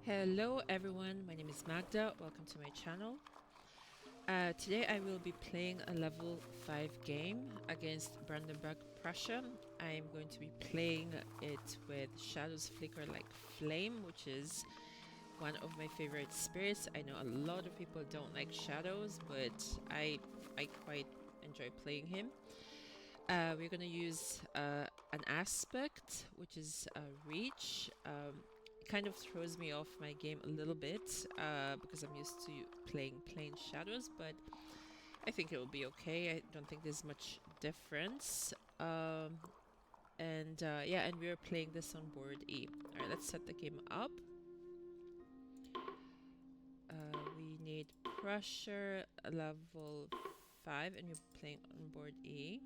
Hello everyone, my name is Magda. Welcome to my channel. Today I will be playing a level 5 game against Brandenburg-Prussia. I'm going to be playing it with Shadows Flicker Like Flame, which is one of my favorite spirits. I know a lot of people don't like Shadows, but I quite enjoy playing him. We're going to use an aspect, which is reach. It kind of throws me off my game a little bit because I'm used to playing plain shadows, but I think it will be okay. I don't think there's much difference. Yeah, and we're playing this on board E. Alright, let's set the game up. We need Pressure level 5, and we're playing on board E.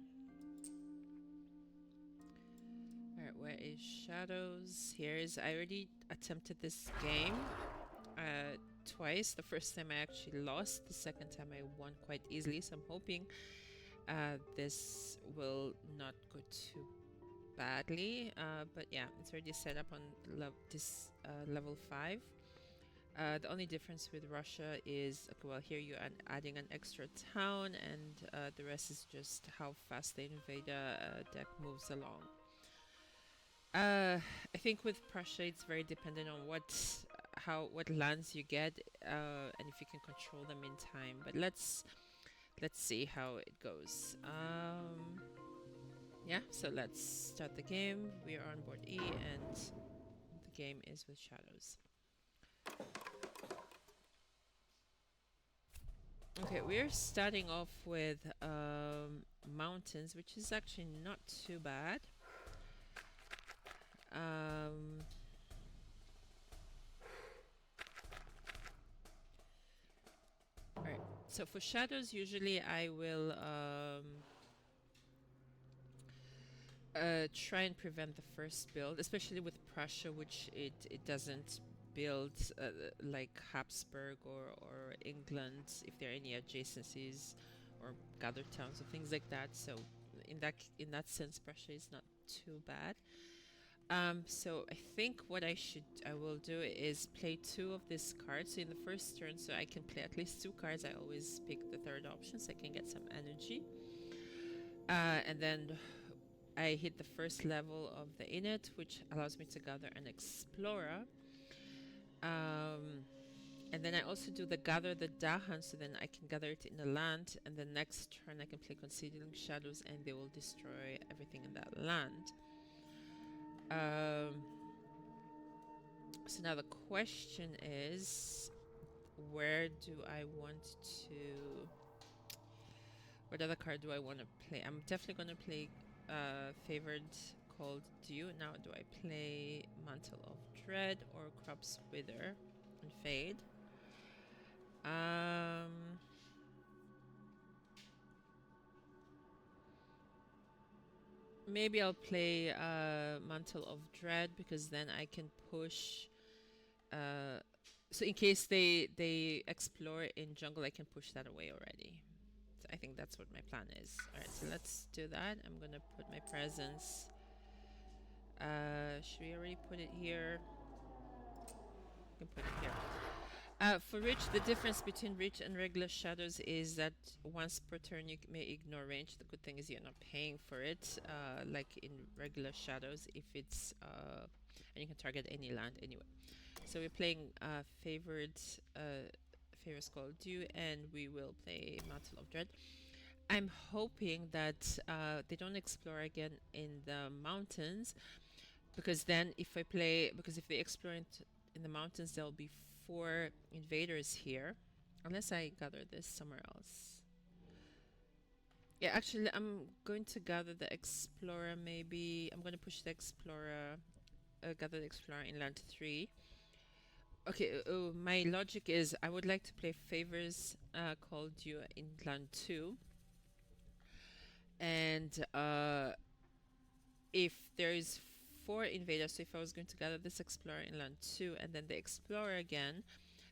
Alright, where is Shadows? I already attempted this game twice. The first time I actually lost, the second time I won quite easily, so I'm hoping this will not go too badly. But yeah, it's already set up on this level 5. The only difference with Russia is, okay, well, here you are adding an extra town, and the rest is just how fast the invader deck moves along. I think with Prussia, it's very dependent on what lands you get, and if you can control them in time. But let's see how it goes. Yeah, so let's start the game. We are on board E, and the game is with Shadows. Okay, we're starting off with mountains, which is actually not too bad. Alright, so for shadows, usually I will try and prevent the first build, especially with Prussia, which it doesn't build like Habsburg or England, if there are any adjacencies or gathered towns or things like that. So in that sense, Prussia is not too bad. So I think what I will do is play 2 of these cards. So in the first turn, so I can play at least 2 cards, I always pick the third option so I can get some energy. And then I hit the first level of the init, which allows me to gather an explorer. And then I also do the gather the Dahan, so then I can gather it in the land, and the next turn I can play Concealing Shadows, and they will destroy everything in that land. So now the question is, where do I want to... What other card do I want to play? I'm definitely going to play Favored Cold Dew. Now, do I play Mantle of Dread or Crops Wither and Fade? Maybe I'll play Mantle of Dread, because then I can push... so in case they explore in jungle, I can push that away already. So I think that's what my plan is. Alright, so let's do that. I'm gonna put my presence... should we already put it here? We can put it here. For Reach, the difference between Reach and regular shadows is that once per turn you may ignore range. The good thing is you're not paying for it, like in regular shadows, if it's and you can target any land anyway. So we're playing Favored Skull Dew, and we will play Mantle of Dread. I'm hoping that they don't explore again in the mountains, because then if they explore in the mountains, there'll be 4 invaders here, unless I gather this somewhere else. Yeah, actually, I'm going to gather the Explorer. Maybe I'm going to push the Explorer, gather the Explorer in land 3. Okay, my logic is I would like to play Favors Called You in land 2. And if there is 4 invaders, so if I was going to gather this Explorer in land 2 and then the Explorer again,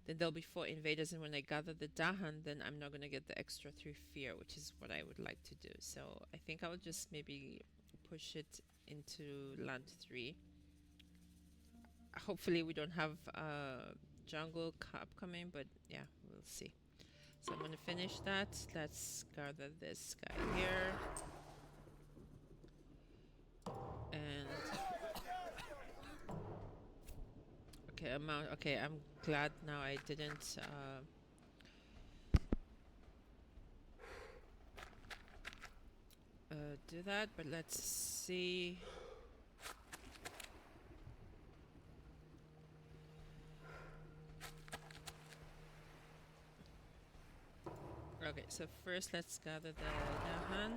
then there'll be 4 invaders, and when I gather the Dahan, then I'm not going to get the extra 3 fear, which is what I would like to do. So I think I will just maybe push it into land 3. hopefully we don't have jungle upcoming, but yeah, we'll see. So I'm gonna finish that. Let's gather this guy here. And okay, I'm glad now I didn't do that, but let's see. Okay, so first let's gather the Dahan.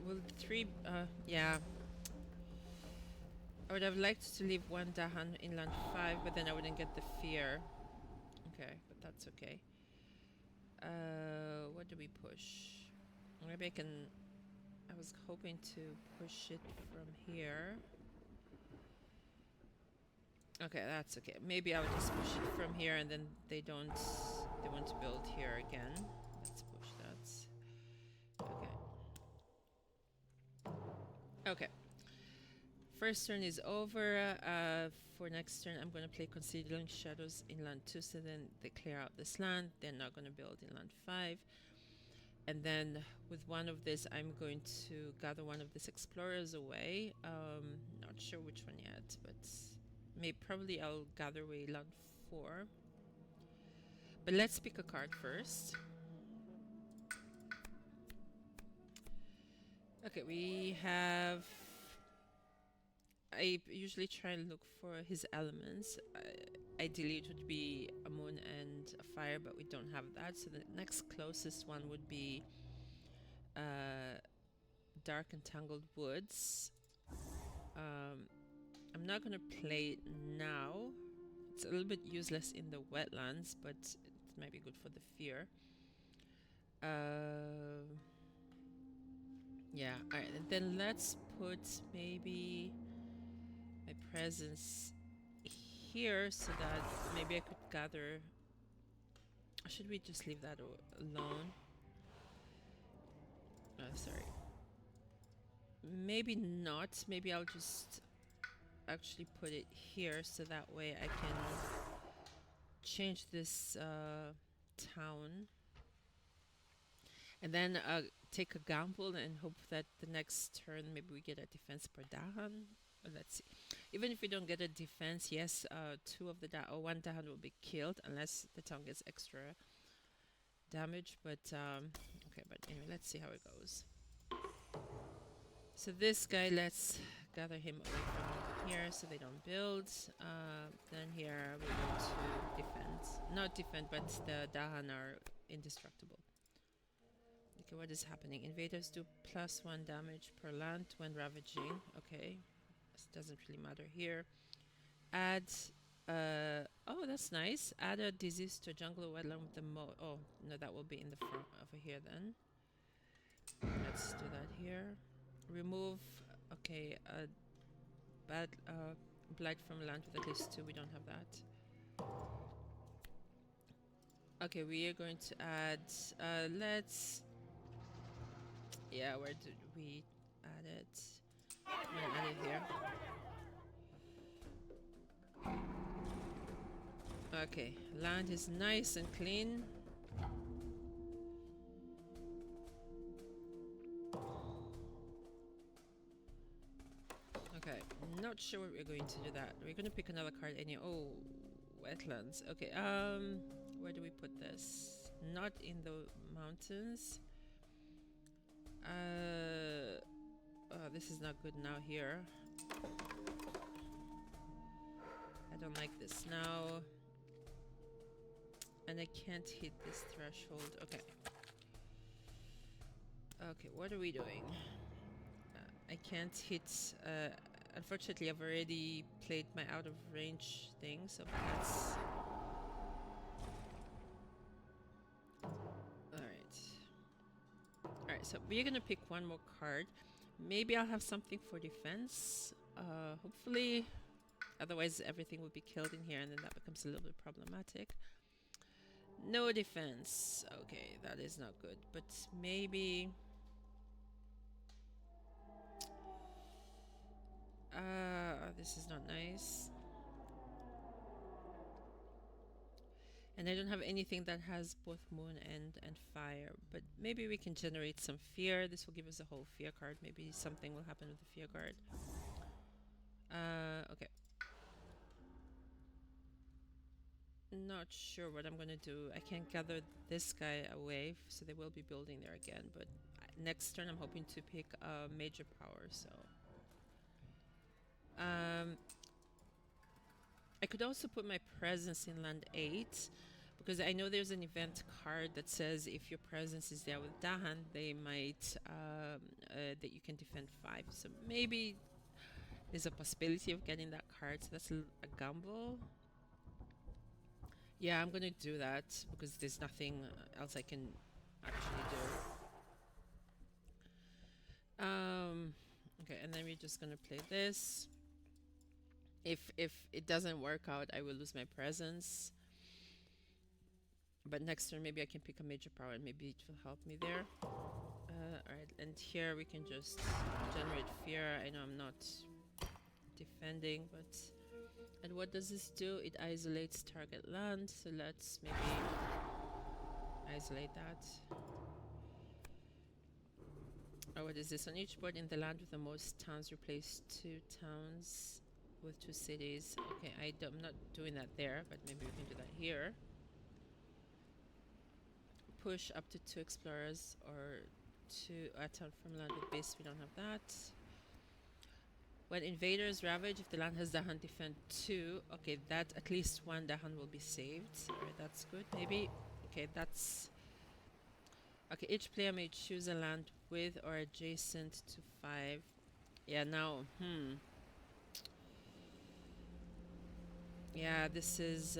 Well, yeah. I would have liked to leave one Dahan in land 5, but then I wouldn't get the fear. Okay, but that's okay. What do we push? Maybe I can... I was hoping to push it from here. Okay, that's okay. Maybe I'll just push it from here and then they won't build here again. Let's push that. Okay. Okay. First turn is over. For next turn, I'm going to play Concealing Shadows in land 2, so then they clear out this land. They're not going to build in land 5. And then with one of this, I'm going to gather one of these explorers away. Not sure which one yet, but probably I'll gather away land 4. But let's pick a card first. Okay, we have... I usually try and look for his elements. Ideally, it would be a moon and a fire, but we don't have that. So the next closest one would be dark and tangled woods. I'm not going to play it now. It's a little bit useless in the wetlands, but it might be good for the fear. Yeah, alright, and then let's put maybe my presence here so that maybe I could gather... Should we just leave that alone? Sorry. Maybe not. Maybe I'll just actually put it here so that way I can change this town. And then take a gamble and hope that the next turn maybe we get a defense per Dahan. Let's see. Even if we don't get a defense, yes, one Dahan will be killed unless the town gets extra damage. But okay, but anyway, let's see how it goes. So this guy, let's gather him away from here so they don't build. Then here we go to defend. Not defend, but the Dahan are indestructible. Okay, what is happening? Invaders do +1 damage per land when ravaging. Okay, this doesn't really matter here. Add, oh, that's nice. Add a disease to jungle or wetland with the oh, no, that will be in the front over here then. Let's do that here. Remove, okay, bad blight from land with at least 2. We don't have that. Okay, we are going to add, let's... Yeah, where did we add it? I'm gonna add it here. Okay, land is nice and clean. Okay, not sure what we're going to do that. We're gonna pick another card anyway. Oh, wetlands. Okay, where do we put this? Not in the mountains. Oh, this is not good now here. I don't like this now. And I can't hit this threshold. Okay. Okay, what are we doing? I can't hit... unfortunately, I've already played my out of range thing, so that's... Alright, so we're gonna pick one more card. Maybe I'll have something for defense. Hopefully. Otherwise, everything will be killed in here, and then that becomes a little bit problematic. No defense. Okay, that is not good. But maybe... this is not nice. And I don't have anything that has both moon and fire, but maybe we can generate some fear. This will give us a whole fear card. Maybe something will happen with the fear card. Okay. Not sure what I'm gonna do. I can gather this guy away, so they will be building there again, but next turn I'm hoping to pick a major power, so... I could also put my presence in land 8, because I know there's an event card that says if your presence is there with Dahan, they might, that you can defend 5. So maybe there's a possibility of getting that card, so that's a gamble. Yeah, I'm gonna do that, because there's nothing else I can actually do. Okay, and then we're just gonna play this. If it doesn't work out, I will lose my presence. But next turn, maybe I can pick a major power and maybe it will help me there. Alright, and here we can just generate fear. I know I'm not defending, but... And what does this do? It isolates target land, so let's maybe isolate that. Oh, what is this? On each board in the land with the most towns, replace 2 towns with 2 cities. Okay, I'm not doing that there, but maybe we can do that here. Push up to 2 explorers or 2 a town from land with base. We don't have that. When invaders ravage, if the land has Dahan, defend 2. Okay, that at least 1 Dahan will be saved. Alright, that's good. Maybe. Okay, that's... Okay, each player may choose a land with or adjacent to 5. Yeah, now, yeah, this is,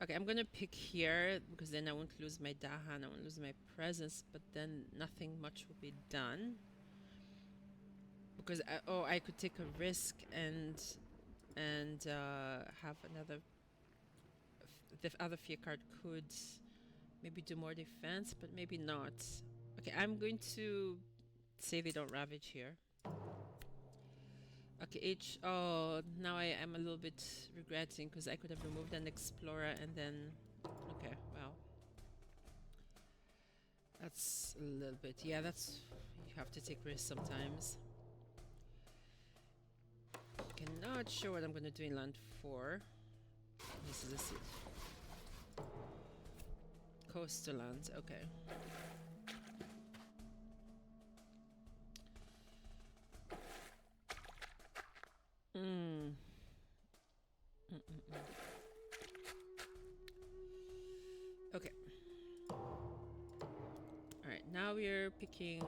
Okay, I'm gonna pick here, because then I won't lose my Dahan, I won't lose my presence, but then nothing much will be done. Because, I could take a risk and have another... The other fear card could maybe do more defense, but maybe not. Okay, I'm going to say they don't ravage here. Okay, oh, now I am a little bit regretting, because I could have removed an explorer and then... Okay, well. That's a little bit... Yeah, that's... You have to take risks sometimes. Okay, not sure what I'm going to do in land 4. This is a seat. Coastal lands, okay. Okay. Alright, now we're picking...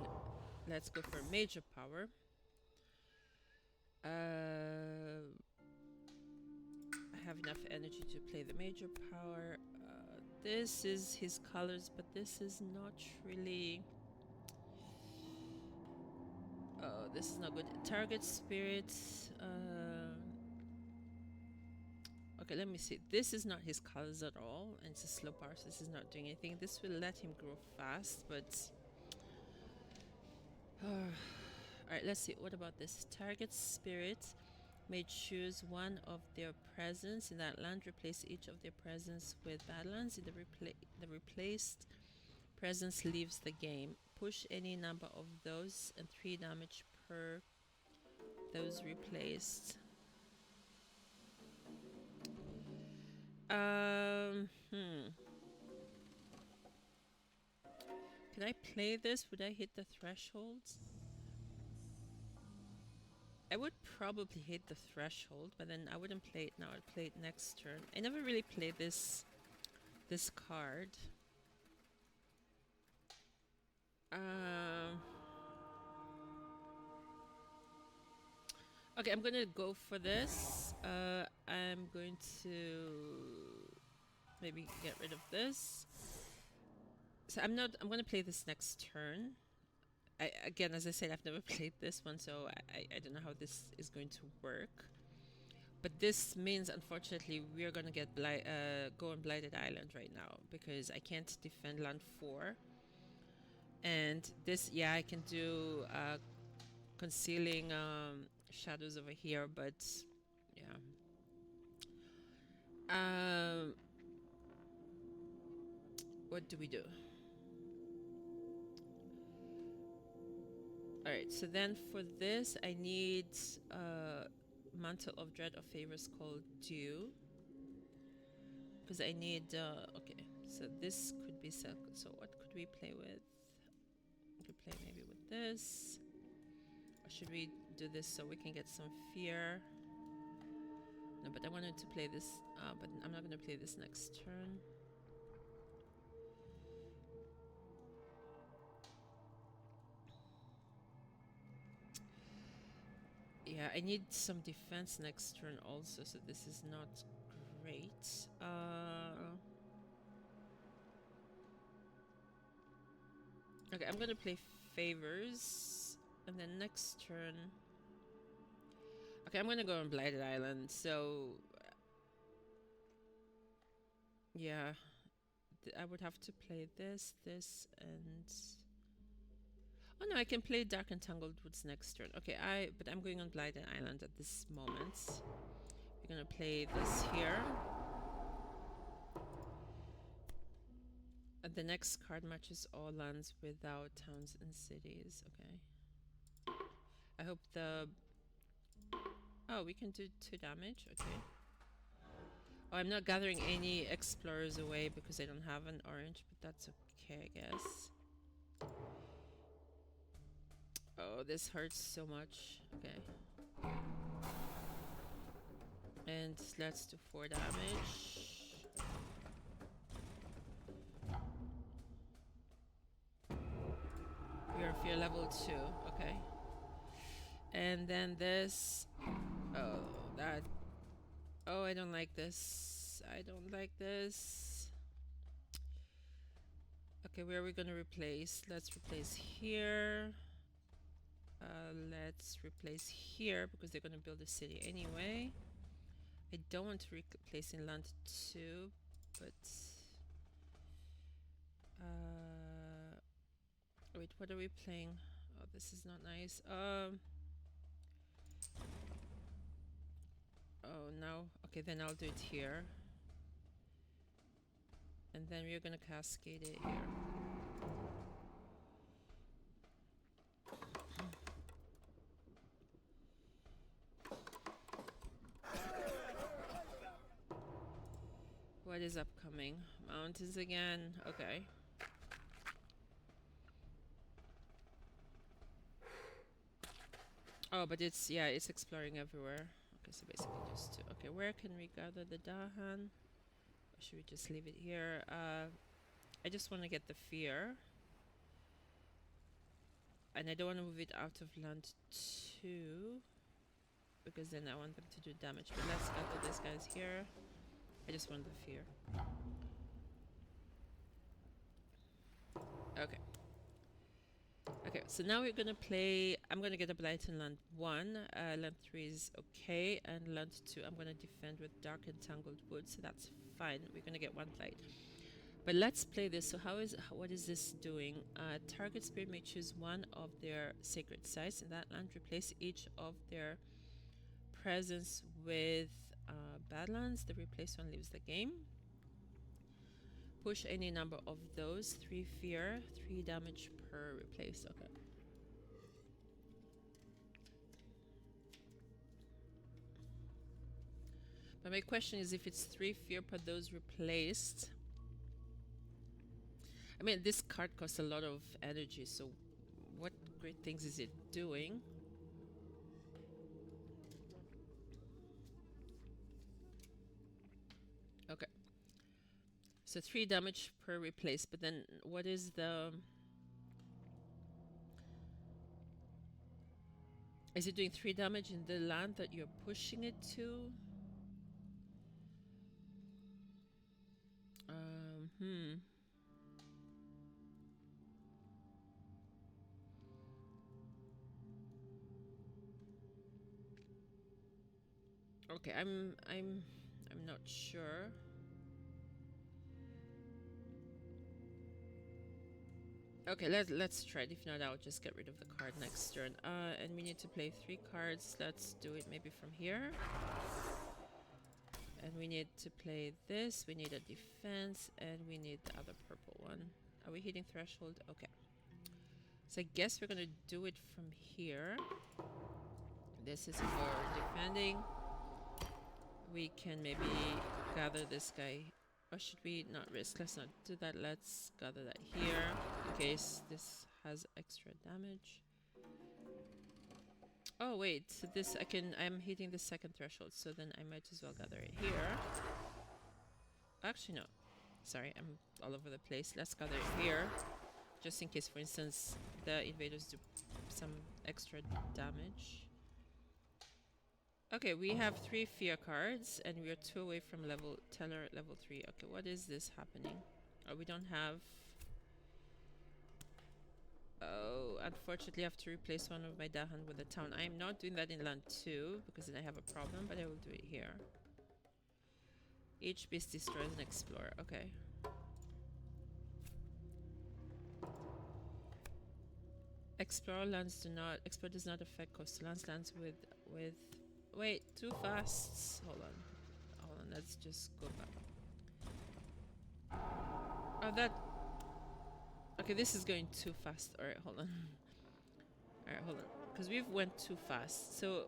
Let's go for major power. I have enough energy to play the major power. This is his colors, but this is not really... Oh, this is not good. Target spirit. Okay, let me see. This is not his colors at all, and it's a slow power, so this is not doing anything. This will let him grow fast, but... Alright, let's see. What about this? Target spirit may choose one of their presence in that land. Replace each of their presence with Badlands. The replaced presence leaves the game. Push any number of those and 3 damage per those replaced. Can I play this? Would I hit the thresholds? I would probably hit the threshold, but then I wouldn't play it now. I'd play it next turn. I never really played this card. Okay, I'm gonna go for this. I'm going to maybe get rid of this. So I'm gonna play this next turn. Again, as I said, I've never played this one, so I don't know how this is going to work. But this means, unfortunately, we're gonna get go on Blighted Island right now, because I can't defend land 4. And this, yeah, I can do concealing shadows over here, but yeah. What do we do? All right, so then for this, I need Mantle of Dread or Favors called Dew. Because I need, okay, so this could be circle. So what could we play with? We could play maybe with this. Or should we do this so we can get some fear? No, but I wanted to play this, but I'm not going to play this next turn. Yeah, I need some defense next turn also, so this is not great. Okay, I'm gonna play favors, and then next turn. Okay, I'm gonna go on Blighted Island. So, yeah, I would have to play this, and oh no, I can play Dark and Tangled Woods next turn. Okay, but I'm going on Blighted Island at this moment. We're gonna play this here. And the next card matches all lands without towns and cities. Okay. I hope the... Oh, we can do 2 damage. Okay. Oh, I'm not gathering any explorers away because I don't have an orange, but that's okay, I guess. Oh, this hurts so much. Okay. And let's do 4 damage. We are fear level 2. Okay. And then this... Oh, that... Oh, I don't like this. I don't like this. Okay, where are we gonna replace? Let's replace here. Let's replace here because they're gonna build a city anyway. I don't want to replace in land 2, but wait, what are we playing? Oh, this is not nice. Oh no. Okay, then I'll do it here. And then we're gonna cascade it here. What is upcoming? Mountains again. Okay. Oh, but it's, yeah, it's exploring everywhere. Okay, so basically just 2. Okay, where can we gather the Dahan? Or should we just leave it here? I just want to get the fear. And I don't want to move it out of land 2. Because then I want them to do damage. But let's gather these guys here. I just want the fear. Okay. Okay, so now we're gonna play... I'm gonna get a blight in land 1. Land 3 is okay. And land 2 I'm gonna defend with Dark and Tangled Wood. So that's fine. We're gonna get 1 blight. But let's play this. So what is this doing? Target spirit may choose one of their sacred sites in that land. Replace each of their presence with Badlands. The replaced one leaves the game. Push any number of those. 3 fear, 3 damage per replace. Okay. But my question is, if it's 3 fear per those replaced... I mean, this card costs a lot of energy, so what great things is it doing? Okay. So 3 damage per replace, but then what is the... Is it doing 3 damage in the land that you're pushing it to? Okay, I'm not sure. Okay, let's try it. If not, I'll just get rid of the card next turn. And we need to play 3 cards. Let's do it maybe from here. And we need to play this. We need a defense, and we need the other purple one. Are we hitting threshold? Okay. So I guess we're gonna do it from here. This is for defending. We can maybe gather this guy. Or should we not risk? Let's not do that. Let's gather that here in case this has extra damage. Oh wait, so this I'm hitting the second threshold, so then I might as well gather it here. Actually no. Sorry, I'm all over the place. Let's gather it here. Just in case, for instance, the invaders do some extra damage. Okay, we have 3 fear cards, and we are 2 away from Teller level 3. Okay, what is this happening? Oh, we don't have... Oh, unfortunately I have to replace one of my Dahan with a town. I am not doing that in land 2, because then I have a problem, but I will do it here. Each beast destroys an explorer. Okay. Explorer does not affect coastal lands. Lands with wait, too fast. Hold on, let's just go back. Oh, that... Okay, this is going too fast. Alright, hold on. Alright, hold on. Because we've went too fast. So,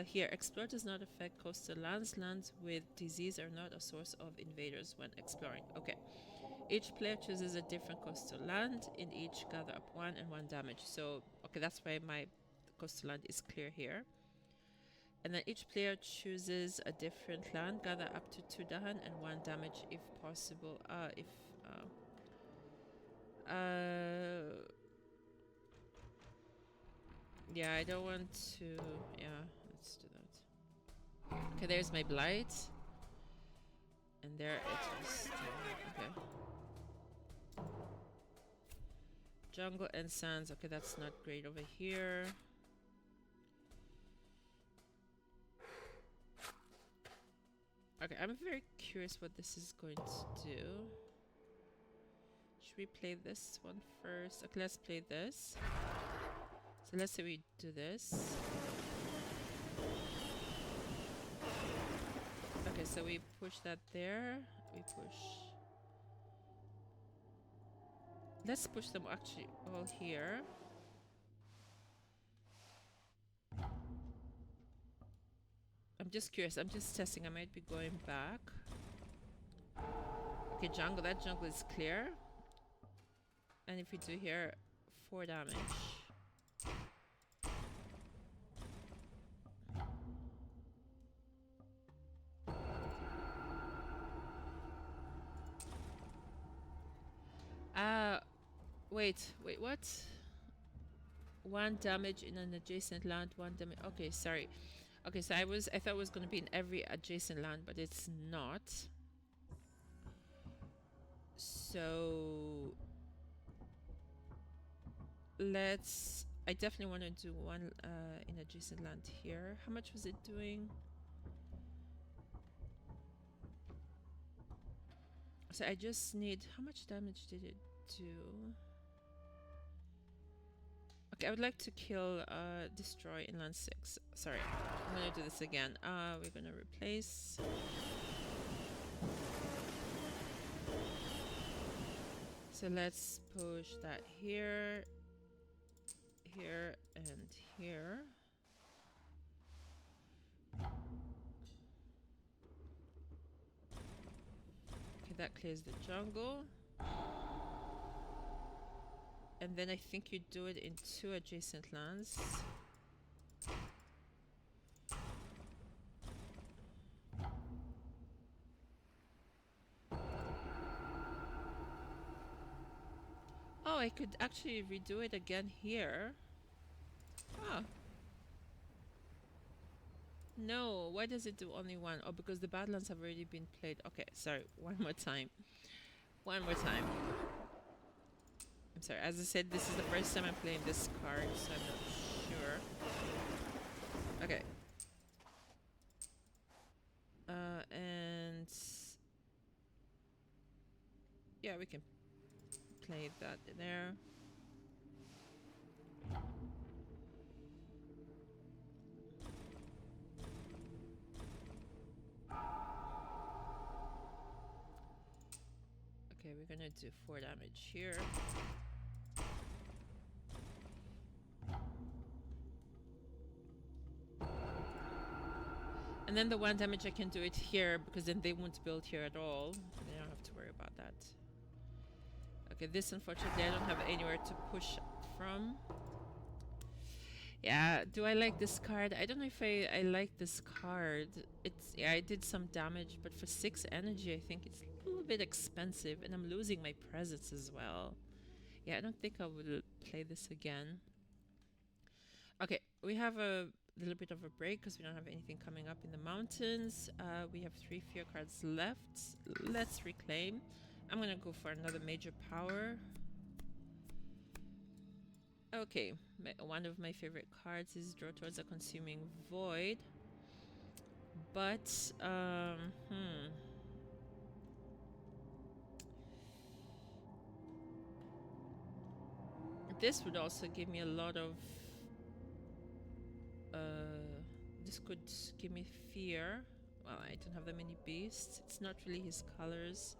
here, Explorer does not affect coastal lands. Lands with disease are not a source of invaders when exploring. Okay. Each player chooses a different coastal land. In each, gather up 1 and 1 damage. So, okay, that's why my coastal land is clear here. And then each player chooses a different land. Gather up to 2 Dahan and 1 damage if possible. Yeah, I don't want to... Yeah, let's do that. Okay, there's my blight. And there it is. Okay. Jungle and sands. Okay, that's not great over here. Okay, I'm very curious what this is going to do. Should we play this one first? Okay, let's play this. So let's say we do this. Okay, so we push that there. We push. Let's push them actually all here. I'm just curious. I'm just testing. I might be going back. Okay, jungle. That jungle is clear. And if we do here, 4 damage. Wait, what? 1 damage in an adjacent land, 1 damage. Okay, sorry. Okay, so I thought it was going to be in every adjacent land, but it's not. So I definitely want to do 1 in adjacent land here. How much was it doing? So I just need... How much damage did it do? Okay, I would like to kill, destroy in land 6. Sorry, I'm gonna do this again. We're gonna replace. So let's push that here, here, and here. Okay, that clears the jungle. And then I think you do it in 2 adjacent lands. Oh, I could actually redo it again here. Oh. No, why does it do only 1? Oh, because the Badlands have already been played. Okay, sorry, one more time. One more time. I'm sorry, as I said, this is the first time I'm playing this card, so I'm not sure. Okay. And... Yeah, we can play that in there. we're gonna do 4 damage here. And then the 1 damage I can do it here, because then they won't build here at all. They don't have to worry about that. Okay, this unfortunately I don't have anywhere to push from. Yeah, do I like this card? I don't know if I like this card. It's, yeah, I did some damage, but for 6 energy I think it's a little bit expensive, and I'm losing my presence as well. Yeah, I don't think I will play this again. Okay, we have a little bit of a break because we don't have anything coming up in the mountains. We have 3 fear cards left. Let's reclaim. I'm gonna go for another major power. Okay, one of my favorite cards is Draw Towards a Consuming Void. But, this would also give me a lot of... this could give me fear. Well, I don't have that many beasts. It's not really his colors.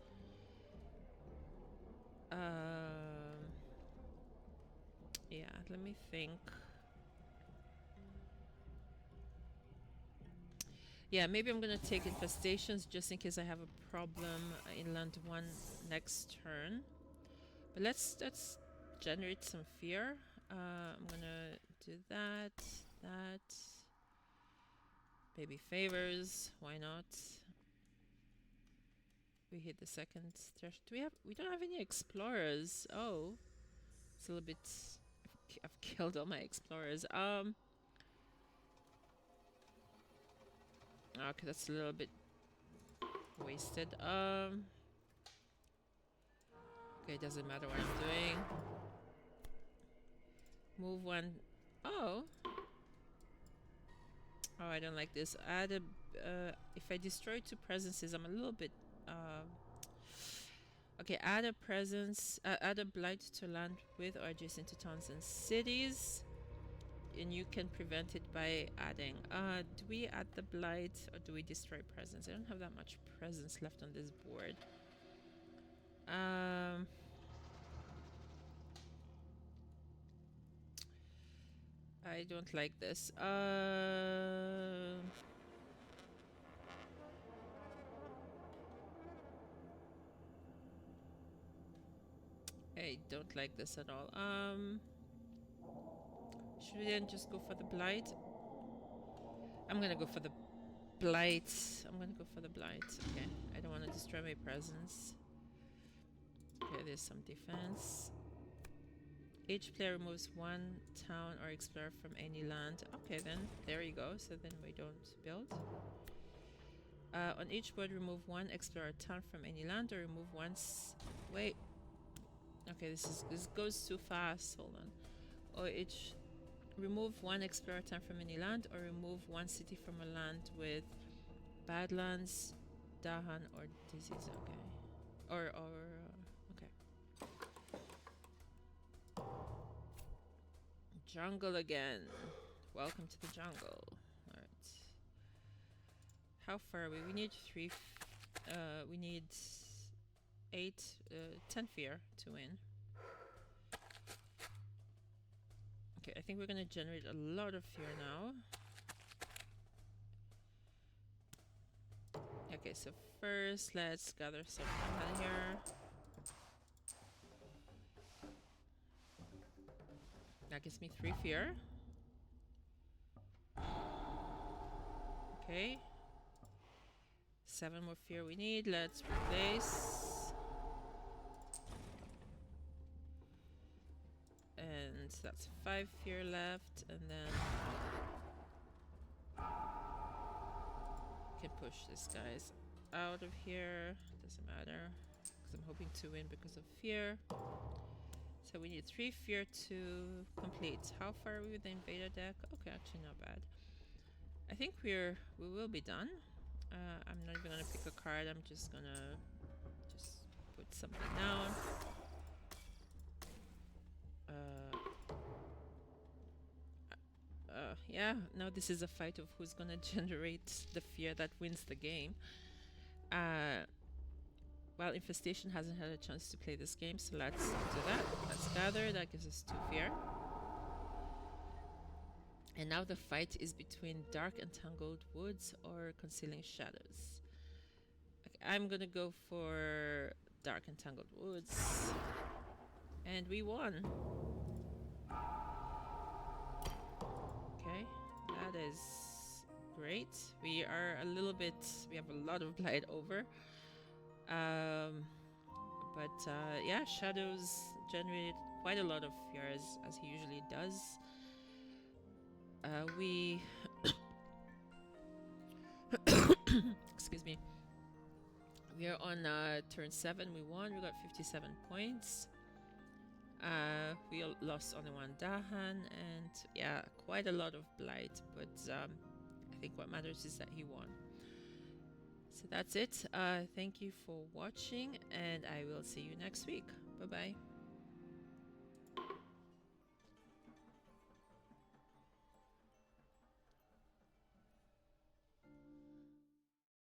Yeah, let me think. Yeah, maybe I'm gonna take infestations just in case I have a problem in land 1 next turn. But let's generate some fear. I'm gonna do that. Baby favors, why not? We hit the second threshold. We don't have any explorers. Oh, it's a little bit... I've killed all my explorers. Okay, that's a little bit wasted. Okay, doesn't matter what I'm doing. Move 1. Oh, I don't like this. Add a... if I destroy 2 presences, I'm a little bit... okay, add a presence... add a blight to land with or adjacent to towns and cities. And you can prevent it by adding... do we add the blight or do we destroy presence? I don't have that much presence left on this board. I don't like this. I don't like this at all. Should we then just go for the blight? I'm gonna go for the blight. Okay, I don't want to destroy my presence. Okay, there's some defense. Each player removes 1 town or explorer from any land. Okay, then there you go. So then we don't build. On each board, remove 1 explorer town from any land or remove 1. Wait. Okay, this goes too fast. Hold on. Or each remove 1 explorer town from any land or remove 1 city from a land with Badlands, Dahan, or disease. Okay. Okay. Jungle again. Welcome to the jungle. Alright. How far are we? We need 3... we need 10 fear to win. Okay, I think we're gonna generate a lot of fear now. Okay, so first let's gather some mana here. That gives me 3 fear. Okay. 7 more fear we need. Let's replace. And that's 5 fear left, and then can push these guys out of here. Doesn't matter, because I'm hoping to win because of fear. So we need 3 fear to complete. How far are we with the invader deck? Okay, actually not bad. I think we will be done. I'm not even gonna pick a card. I'm just gonna put something down. Yeah, now this is a fight of who's gonna generate the fear that wins the game. Well, Infestation hasn't had a chance to play this game, so let's do that. Let's gather. That gives us 2 fear. And now the fight is between Dark Entangled Woods or Concealing Shadows. Okay, I'm gonna go for Dark Entangled Woods. And we won. Okay, that is great. We are a little bit, we have a lot of blight over. But yeah, Shadows generated quite a lot of fear as he usually does. We excuse me. We are on turn 7. We won. We got 57 points. We lost only 1 Dahan, and yeah, quite a lot of blight. But I think what matters is that he won. So that's it. Thank you for watching, and I will see you next week. Bye bye.